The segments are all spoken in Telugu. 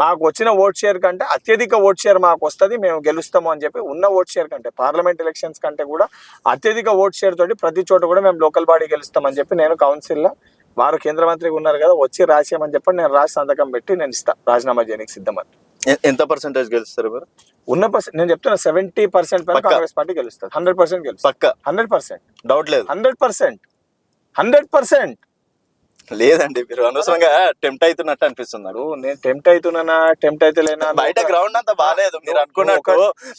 మాకు వచ్చిన ఓట్ షేర్ కంటే అత్యధిక ఓట్ షేర్ మాకు వస్తుంది, మేము గెలుస్తాము అని చెప్పి ఉన్న ఓట్ షేర్ కంటే పార్లమెంట్ ఎలక్షన్స్ కంటే కూడా అత్యధిక ఓట్ షేర్ తోటి ప్రతి చోట కూడా మేము లోకల్ బాడీ గెలుస్తామని చెప్పి నేను కౌన్సిల్లో వారు కేంద్ర మంత్రిగా ఉన్నారు కదా వచ్చి రాసేయమని చెప్పి నేను రాసి సంతకం పెట్టి నేను ఇస్తా రాజీనామా చేయడానికి సిద్ధమని. ఎంత పర్సెంటేజ్ గెలుస్తారు మీరు? ఉన్న నేను చెప్తున్నా 70% పైన కాంగ్రెస్ పార్టీ గెలుస్తుంది. 100% గెలుస్తుంది. పక్క 100% డౌట్ లేదు. 100% లేదండి, మీరు అనవసరంగా టెంప్ట్ అవుతున్నట్టు అనిపిస్తున్నారు. నేను టెంప్ట్ అయితే లేనా? బయట గ్రౌండ్ అంతా బాగాలేదు, మీరు అనుకున్నట్టు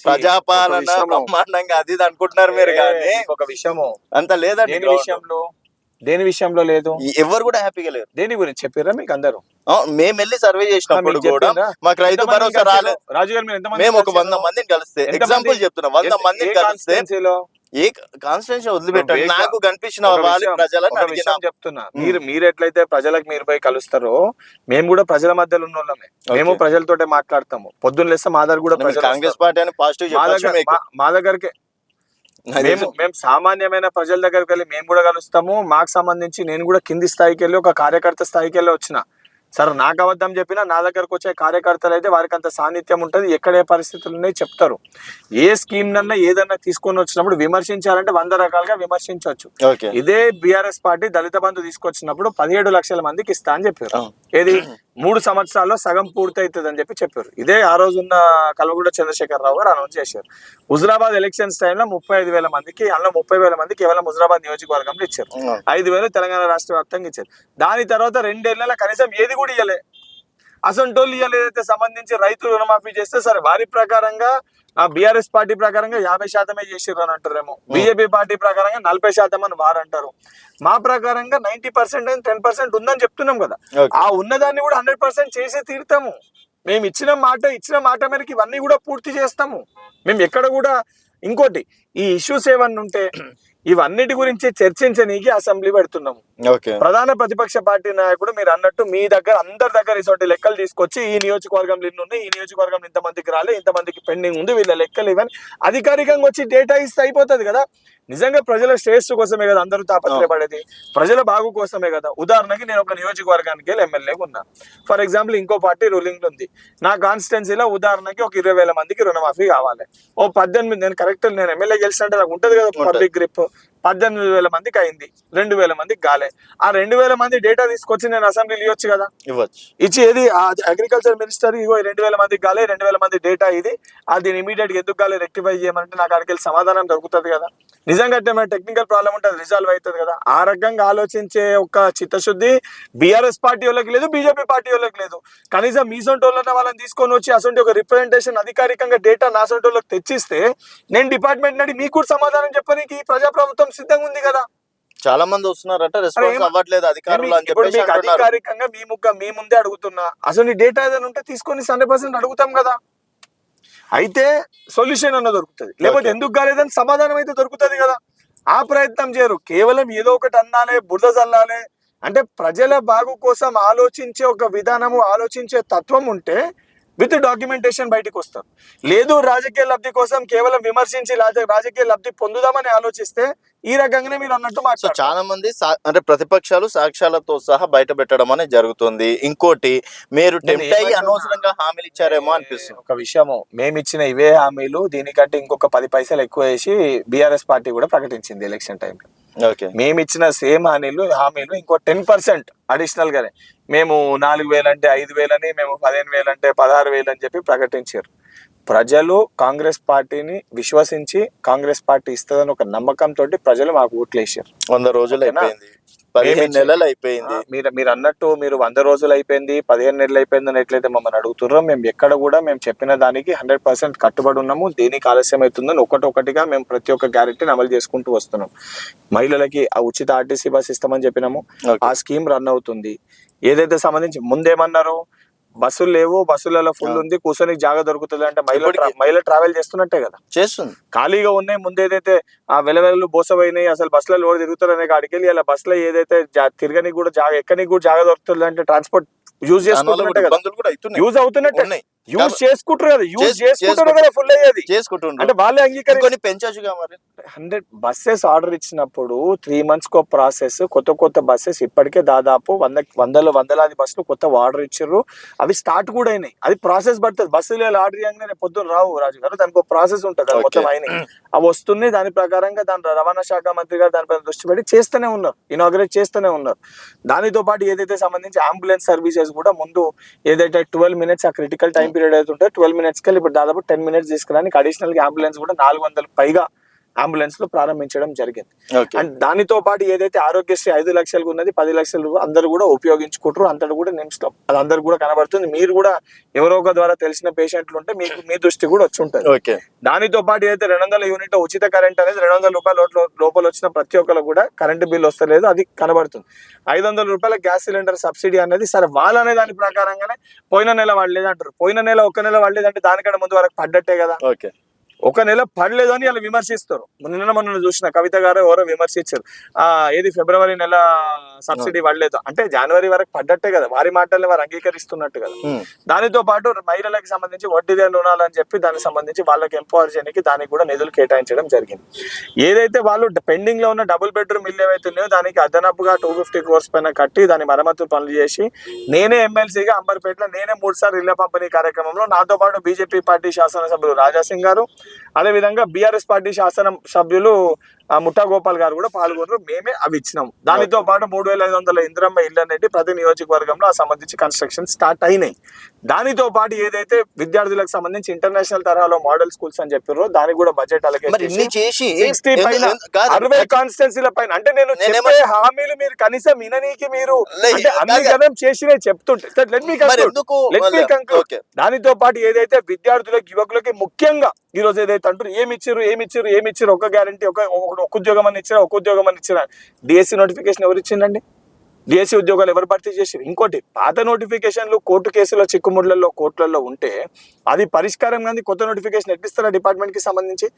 ప్రజాపాలన బ్రహ్మాండంగా అది ఇది అనుకుంటున్నారు మీరు, కానీ ఒక విషయము అంత లేదండి. దేని విషయంలో లేదు, ఎవరు కూడా హ్యాపీగా లేరు. దేని గురించి చెప్పారా మీకు అందరూ? మేము వెళ్ళి సర్వే చేసినప్పుడు కూడా మాకు రైతు భరోసా రాలేదు. రాజు గారు మీరు ఎంతమంది? మేము ఒక 100 మందిని కలిస్తే, ఎగ్జాంపుల్ చెప్తున్నా, 100 మందిని కలిస్తే ఏ కాన్స్టిట్యూన్సీ వదిలిపెట్టారు నాకు కనిపించిన ప్రజలను చెప్తున్నా. మీరు ఎట్లయితే ప్రజలకు మీరు పోయి కలుస్తారో మేము కూడా ప్రజల మధ్యలో ఉన్న వాళ్ళమే, మేము ప్రజలతోటే మాట్లాడతాము. పొద్దున్న లేస్తే మా దగ్గర కూడా కాంగ్రెస్ పార్టీ అని పాజిటివ్ మా దగ్గరికి మేము సామాన్యమైన ప్రజల దగ్గరికి వెళ్ళి మేము కూడా కలుస్తాము. మాకు సంబంధించి నేను కూడా కింది స్థాయికి వెళ్ళి ఒక కార్యకర్త స్థాయికి వెళ్ళి వచ్చిన. సరే నాకు అబద్ధం చెప్పినా నా దగ్గరకు వచ్చే కార్యకర్తలు అయితే వారికి అంత సాన్నిధ్యం ఉంటుంది, ఎక్కడే పరిస్థితులు ఉన్నాయి చెప్తారు. ఏ స్కీమ్ నన్నా ఏదన్నా తీసుకొని వచ్చినప్పుడు విమర్శించాలంటే 100 రకాలుగా విమర్శించవచ్చు. ఇదే బీఆర్ఎస్ పార్టీ దళిత బంధు తీసుకొచ్చినప్పుడు 17 లక్షల మందికి ఇస్తా అని చెప్పారు. ఏది 3 సంవత్సరాల్లో సగం పూర్తి అవుతుంది అని చెప్పారు. ఇదే ఆ రోజున్న కల్వకుంట్ల చంద్రశేఖరరావు గారు అనౌన్స్ చేశారు. హుజరాబాద్ ఎలక్షన్స్ టైంలో 35,000 మందికి, అందులో 30,000 మంది కేవలం హుజరాబాద్ నియోజకవర్గంలో ఇచ్చారు. 5,000 తెలంగాణ రాష్ట్ర వ్యాప్తంగా ఇచ్చారు. దాని తర్వాత 2 ఏళ్ల కనీసం ఏది కూడా ఇవ్వలే. అసంటోళ్ళు ఏదైతే సంబంధించి రైతులు రుణమాఫీ చేస్తే సరే వారి ప్రకారంగా ఆ బీఆర్ఎస్ పార్టీ ప్రకారంగా 50% చేసిర్రు అని అంటారేమో, బీజేపీ పార్టీ ప్రకారంగా 40% అని వారు అంటారు. మా ప్రకారంగా 90% 10% ఉందని చెప్తున్నాం కదా. ఆ ఉన్నదాన్ని కూడా 100% చేసి తీరుతాము. మేము ఇచ్చిన మాట మేరకు ఇవన్నీ కూడా పూర్తి చేస్తాము. మేము ఎక్కడ కూడా ఇంకోటి ఈ ఇష్యూస్ ఏమన్నా ఉంటే ఇవన్నిటి గురించి చర్చించనీకి అసెంబ్లీ పెడుతున్నాము. ప్రధాన ప్రతిపక్ష పార్టీ నాయకుడు మీరు అన్నట్టు మీ దగ్గర అందరి దగ్గర ఇటువంటి లెక్కలు తీసుకొచ్చి ఈ నియోజకవర్గంలో ఇన్ని ఉన్నాయి, ఈ నియోజకవర్గం ఇంతమందికి రాలే, ఇంతమందికి పెండింగ్ ఉంది, వీళ్ళ లెక్కలు ఇవన్నీ అధికారికంగా వచ్చి డేటా ఇస్తే అయిపోతుంది కదా. నిజంగా ప్రజల శ్రేయస్సు కోసమే కదా అందరూ తాపత్రయపడేది, ప్రజల బాగు కోసమే కదా. ఉదాహరణకి నేను ఒక నియోజకవర్గానికి వెళ్ళి ఎమ్మెల్యేగా ఉన్నా. ఫర్ ఎగ్జాంపుల్ ఇంకో పార్టీ రూలింగ్ ఉంది. నా కాన్స్టిట్యున్సీలో ఉదాహరణకి ఒక 20,000 మందికి రుణమాఫీ కావాలి. 18 నేను కరెక్ట్ నేను ఎమ్మెల్యే గెలిచినట్టే నాకు ఉంటుంది కదా పబ్లిక్ గ్రిప్. 18,000 మందికి అయింది, 2,000 మందికి గాలే. ఆ 2,000 మంది డేటా తీసుకొచ్చి నేను అసెంబ్లీలో ఇవ్వచ్చు కదా. ఇచ్చి ఏది అగ్రికల్చర్ మినిస్టర్ ఇగో 2,000 మందికి గాలే, 2,000 మంది డేటా ఇది, అది ఇమీడియట్ గా ఎందుకు గాలే రెక్టిఫై చేయమంటే నాకు అక్కడికి సమాధానం దొరుకుతుంది కదా. నిజంగా టెక్నికల్ ప్రాబ్లం ఉంటుంది, రిజాల్వ్ అవుతుంది కదా. ఆ రకంగా ఆలోచించే ఒక చిత్తశుద్ధి బీఆర్ఎస్ పార్టీ వాళ్ళకి లేదు, బీజేపీ పార్టీ వాళ్ళకి లేదు. కనీసం మీ సొంటోళ్ళన్న వాళ్ళని తీసుకొని వచ్చి అసొంటి ఒక రిప్రజెంటేషన్ అధికారికంగా డేటా నా సొంటోళ్ళకి తెచ్చిస్తే నేను డిపార్ట్మెంట్ నడి మీకు కూడా సమాధానం చెప్పడానికి ప్రజాప్రభుత్వం సిద్ధంగా ఉంది కదా. చాలా మంది వస్తున్నారట, రెస్పాన్స్ అవ్వట్లేదు అధికారులు అని చెప్పి అధికారికంగా మీ ముందే అడుగుతున్నా. అసలు డేటా ఏదైనా ఉంటే తీసుకొని 100% అడుగుతాం కదా. అయితే సొల్యూషన్ అన్న దొరుకుతుంది, లేకపోతే ఎందుకు కాలేదని సమాధానం అయితే దొరుకుతుంది కదా. ఆ ప్రయత్నం చేయరు, కేవలం ఏదో ఒకటి అన్నాలే, బురద చల్లాలే. అంటే ప్రజల బాగు కోసం ఆలోచించే ఒక విధానము, ఆలోచించే తత్వం ఉంటే విత్ డాక్యుమెంటేషన్ బయటకు వస్తారు. లేదు రాజకీయ లబ్ధి కోసం కేవలం విమర్శించి రాజకీయ లబ్ధి పొందుదామని ఆలోచిస్తే ఈ రకంగానే మీరు అన్నట్టు మాట్లాడారు. చాలా మంది అంటే ప్రతిపక్షాలు సాక్ష్యాలతో సహా బయట పెట్టడం అనేది జరుగుతుంది. ఇంకోటి మీరు టెంప్ట్ అయ్యి అనవసరంగా హామీలు ఇచ్చారేమో అనిపిస్తుంది. ఒక విషయము, మేము ఇచ్చిన ఇవే హామీలు దీనికంటే ఇంకొక 10 పైసలు ఎక్కువ వేసి బీఆర్ఎస్ పార్టీ కూడా ప్రకటించింది ఎలక్షన్ టైంలో. మేము ఇచ్చిన సేమ్ హామీలు ఇంకో 10% అడిషనల్ గానే మేము 4,000 అంటే 5,000 అని, మేము 15,000 అంటే 16,000 అని చెప్పి ప్రకటించారు. ప్రజలు కాంగ్రెస్ పార్టీని విశ్వసించి కాంగ్రెస్ పార్టీ ఇస్తుందని ఒక నమ్మకంతో ప్రజలు మాకు ఓట్లు వేసారు. 100 రోజులు అయిపోయింది, 15 నెలలు అయిపోయింది. మీరు అన్నట్టు మీరు 100 రోజులు అయిపోయింది, 15 నెలలు అయిపోయింది అని ఎట్లయితే మమ్మల్ని అడుగుతున్నారో మేము ఎక్కడ కూడా మేము చెప్పిన దానికి 100% కట్టుబడి ఉన్నాము. దేనికి ఆలస్యం అవుతుందని ఒకటిగా మేము ప్రతి ఒక్క గ్యారెంటీని అమలు చేసుకుంటూ వస్తున్నాం. మహిళలకి ఆ ఉచిత ఆర్టీసీ బస్ ఇస్తామని చెప్పినాము, ఆ స్కీమ్ రన్ అవుతుంది. ఏదైతే సంబంధించి ముందేమన్నారు, బస్సులు లేవు, బస్సులలో ఫుల్ ఉంది, కూర్చొని జాగా దొరుకుతుంది అంటే మహిళ ట్రావెల్ చేస్తున్నట్టే కదా, చేస్తుంది. ఖాళీగా ఉన్నాయి. ముందేదైతే ఆ వెలవెలలు బోసపోయినాయి, అసలు బస్సులలో ఎవరు తిరుగుతారనే కాడికి వెళ్ళి అలా బస్సులో ఏదైతే తిరగనికి కూడా జాగా ఎక్కనికి కూడా జాగా దొరుకుతుంది అంటే ట్రాన్స్పోర్ట్ యూజ్ చేసుకుంటున్నట్టే కదా, యూజ్ అవుతున్నట్టే. యూజ్ చేసుకుంటారు కదా, యూజ్ చేసుకుంటారు చేసుకుంటారు. కదా ఫుల్ అయ్యేది. చేసుకుంటుండ్రు. అంటే వాళ్ళే అంగీకరించి కొన్ని పెంచొచ్చుగా మరి. 100 బస్సెస్ ఆర్డర్ ఇచ్చినప్పుడు 3 months కో ప్రాసెస్. కొత్త బస్సెస్ ఇప్పటికే దాదాపు వందలాది బస్సులు కొత్త ఆర్డర్ ఇచ్చారు. అవి స్టార్ట్ కూడా అయినాయి. అది ప్రాసెస్ పడుతుంది. బస్సులు ఆర్డర్ చేయగానే పొద్దున రావు రాజు గారు, దానికి ఒక ప్రాసెస్ ఉంటుంది. అది మొత్తం అయినాయి, అవి వస్తున్నాయి. దాని ప్రకారంగా దాని రవాణా శాఖ మంత్రి గారు దానిపైన దృష్టి పెట్టి చేస్తూనే ఉన్నారు, ఇనాగ్రేట్ చేస్తూనే ఉన్నారు. దానితో పాటు ఏదైతే సంబంధించి అంబులెన్స్ సర్వీసెస్ కూడా ముందు ఏదైతే 12 minutes ఆ క్రిటికల్ టైం పీరియడ్ అయితే ఉంటే 12 minutes కి ఇప్పుడు దాదాపు 10 minutes తీసుకురానికి అడిషనల్ గా అంబులెన్స్ కూడా 400 పైగా అంబులెన్స్ లో ప్రారంభించడం జరిగింది. అండ్ దానితో పాటు ఏదైతే ఆరోగ్యశ్రీ 5 లక్షలకు ఉన్నది 10 లక్షలు అందరూ కూడా ఉపయోగించుకుంటారు. అంతటి కూడా నిమిషం అది అందరు కూడా కనబడుతుంది. మీరు కూడా ఎవరో ఒక ద్వారా తెలిసిన పేషెంట్లు ఉంటే మీకు మీ దృష్టి కూడా వచ్చి ఉంటుంది. దానితో పాటు ఏదైతే 200 యూనిట్ ఉచిత కరెంట్ అనేది 200 రూపాయల లోపల వచ్చిన ప్రతి ఒక్కరు కూడా కరెంటు బిల్ వస్తలేదు, అది కనబడుతుంది. 500 రూపాయల గ్యాస్ సిలిండర్ సబ్సిడీ అనేది సరే వాళ్ళనే దాని ప్రకారంగానే పోయిన నెల వాడలేదు అంటారు. పోయిన నెల ఒక నెల వాడలేదంటే దానికంటే ముందు వరకు పడ్డట్టే కదా. ఒక నెల పడలేదు అని వాళ్ళు విమర్శిస్తారు. మొన్న చూసిన కవిత గారు ఎవరో విమర్శించారు, ఏది ఫిబ్రవరి నెల సబ్సిడీ పడలేదు అంటే జనవరి వరకు పడ్డట్టే కదా, వారి మాటల్ని వారు అంగీకరిస్తున్నట్టు కదా. దానితో పాటు మహిళలకు సంబంధించి వడ్డీ లేని రుణాలు అని చెప్పి దానికి సంబంధించి వాళ్ళకి ఎంపవర్ చేయడానికి దానికి కూడా నిధులు కేటాయించడం జరిగింది. ఏదైతే వాళ్ళు పెండింగ్ లో ఉన్న డబుల్ బెడ్రూమ్ ఇల్లు ఏవైతే ఉన్నాయో దానికి అదనపుగా 250 crores పైన కట్టి దాని మరమ్మతు పనులు చేసి నేనే ఎమ్మెల్సీగా అంబర్పేటలో నేనే 3 సార్లు ఇళ్ల పంపిణీ కార్యక్రమంలో నాతో పాటు బీజేపీ పార్టీ శాసనసభ్యులు రాజాసింగ్ గారు, అదే విధంగా బీఆర్ఎస్ పార్టీ శాసన సభ్యులు ముఠా గోపాల్ గారు కూడా పాల్గొన్నారు. మేమే అవి ఇచ్చినాం. దానితో పాటు 3500 ఇందిరమ్మ ఇళ్ళు అనేది ప్రతి నియోజకవర్గంలో ఆ సంబంధించి కన్స్ట్రక్షన్ స్టార్ట్ అయినాయి. దానితో పాటు ఏదైతే విద్యార్థులకు సంబంధించి ఇంటర్నేషనల్ తరహాలో మోడల్ స్కూల్స్ అని చెప్పారో దానికి కూడా బడ్జెట్ చేసి 60 పైన 60 కాన్స్టిట్యున్సీల పైన అంటే నేను చెప్పే హామీలు మీరు కనీసం విననీకి మీరు అన్ని గతం చేసినే చెప్తుంటే దానితో పాటు ఏదైతే విద్యార్థులకు యువకులకి ముఖ్యంగా ఈ రోజు ఏదైతే అంటారు ఏమిచ్చారు ఒక గ్యారంటీ ఒక ఉద్యోగం అని ఇచ్చినా ఒక ఉద్యోగం అని ఇచ్చినా డిఎస్సి నోటిఫికేషన్ ఎవరు ఇచ్చిందండి? డిఎస్సి ఉద్యోగాలు ఎవరు భర్తీ చేశారు? ఇంకోటి పాత నోటిఫికేషన్లు కోర్టు కేసుల చిక్కుముడ్లలో కోర్టులలో ఉంటే అది పరిష్కారం కానీ కొత్త నోటిఫికేషన్ ఎట్టిస్తారా డిపార్ట్మెంట్ కి సంబంధించి?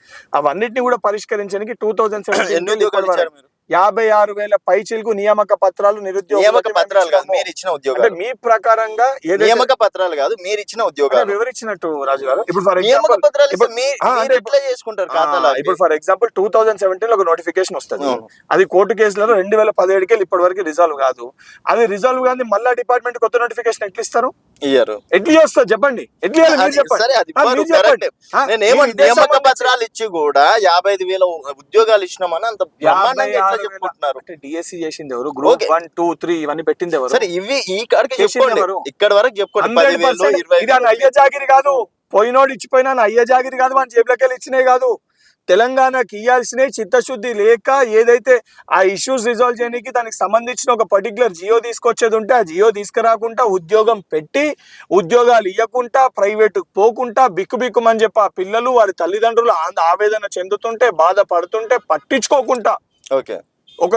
అవన్నిటిని కూడా పరిష్కరించడానికి 2017 56,000 పైచిలకు నియామక పత్రాలు అంటే మీ ప్రకారంగా నియామక పత్రాలు కాదు మీరు ఇచ్చిన ఉద్యోగాలు వివరించినట్టు రాజు గారు. ఇప్పుడు ఫర్ ఎగ్జాంపుల్ 2017 ఒక నోటిఫికేషన్ వస్తుంది, అది కోర్టు కేసులలో 2017 ఇప్పటి వరకు రిజాల్వ్ కాదు. అది రిజాల్వ్ కానీ మళ్ళా డిపార్ట్మెంట్ కొత్త నోటిఫికేషన్ ఎట్లా ఇస్తారు? ఎట్లా వస్తారు చెప్పండి? నియామక పత్రాలు ఇచ్చి కూడా 55,000 ఉద్యోగాలు ఇచ్చినామని అంత డిఎస్సి చేసింది ఎవరు? గ్రూప్ 1, 2, 3 ఇవన్నీ పెట్టింది ఎవరు? సరే ఇవి ఈ కాడికి ఇక్కడ వరకు చెప్పుకోండి. అయ్య జాగిరి కాదు, పోయినోడు ఇచ్చిపోయినా అయ్య జాగిరి కాదు, మన జేబులకెళ్ళి ఇచ్చినాయి కాదు. తెలంగాణకి ఇవ్వాల్సిన చిత్తశుద్ధి లేక ఏదైతే ఆ ఇష్యూస్ రిజాల్వ్ చేయడానికి దానికి సంబంధించిన ఒక పర్టికులర్ జియో తీసుకొచ్చేది ఉంటే ఆ జియో తీసుకురాకుండా ఉద్యోగం పెట్టి ఉద్యోగాలు ఇవ్వకుండా ప్రైవేటు పోకుండా బిక్కుమని చెప్పి ఆ పిల్లలు వారి తల్లిదండ్రులు ఆవేదన చెందుతుంటే బాధపడుతుంటే పట్టించుకోకుండా ఒక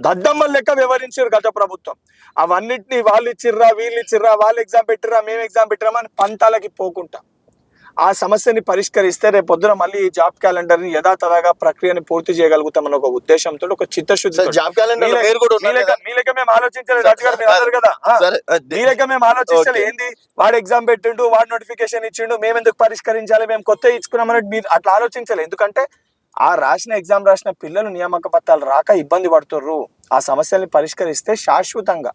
దద్దమ్మ లెక్క వ్యవహరించారు గత ప్రభుత్వం. అవన్నిటిని వాళ్ళు ఇచ్చిర్రా వీళ్ళు ఇచ్చిర్రా వాళ్ళు ఎగ్జామ్ పెట్టిర్రా మేము ఎగ్జామ్ పెట్టిరామా అని పంతాలకి పోకుండా ఆ సమస్యని పరిష్కరిస్తే రేపు పొద్దున మళ్ళీ ఈ జాబ్ క్యాలెండర్ ని యథాతథంగా ప్రక్రియని పూర్తి చేయగలుగుతామన్న ఒక ఉద్దేశంతో ఒక చిత్తశుద్ధి జాబ్ క్యాలెండర్ మీలక మేము ఆలోచించలేదు రాజు గారు, మీరు అన్నారు కదా మీలక మేము ఆలోచించాలి. ఏంది వాడు ఎగ్జామ్ పెట్టిండు వాడు నోటిఫికేషన్ ఇచ్చిండు మేము ఎందుకు పరిష్కరించాలి మేము కొత్త ఇచ్చుకున్నామని మీరు అట్లా ఆలోచించాలి. ఎందుకంటే ఆ ఎగ్జామ్ రాసిన పిల్లలు నియామక పత్రాలు రాక ఇబ్బంది పడుతుర్రు. ఆ సమస్యల్ని పరిష్కరిస్తే శాశ్వతంగా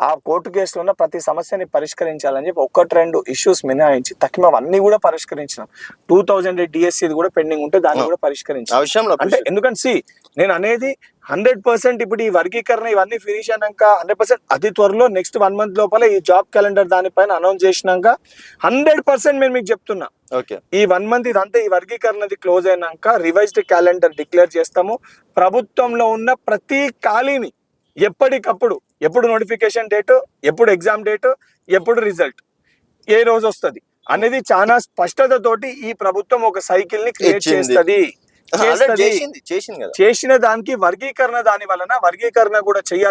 ఆ కోర్టు కేసులో ఉన్న ప్రతి సమస్యని పరిష్కరించాలని చెప్పి 1-2 ఇష్యూస్ మినహాయించి తక్కినవన్నీ కూడా పరిష్కరించినాం. 2008 డిఎస్సి కూడా పెండింగ్ ఉంటే దాన్ని కూడా పరిష్కరించాం. అంటే ఎందుకంటే నేను అనేది 100% ఇప్పుడు ఈ వర్గీకరణ ఇవన్నీ ఫినిష్ అయినాక 100% అతి త్వరలో నెక్స్ట్ 1 month లోపల ఈ జాబ్ క్యాలెండర్ దానిపైన అనౌన్స్ చేసినాక 100% నేను మీకు చెప్తున్నా ఈ 1 month ఇదంతా ఈ వర్గీకరణది క్లోజ్ అయినాక రివైజ్డ్ క్యాలెండర్ డిక్లేర్ చేస్తాము. ప్రభుత్వంలో ఉన్న ప్రతి ఖాళీని ఎప్పటికప్పుడు ఎప్పుడు నోటిఫికేషన్ డేటు, ఎప్పుడు ఎగ్జామ్ డేటు, ఎప్పుడు రిజల్ట్, ఏ రోజు వస్తుంది అనేది చాలా స్పష్టతతోటి ఈ ప్రభుత్వం ఒక సైకిల్ ని క్రియేట్ చేస్తుంది. చేసిన దానికి వర్గీకరణ దాని వలన వర్గీకరణ కూడా చేయాలి.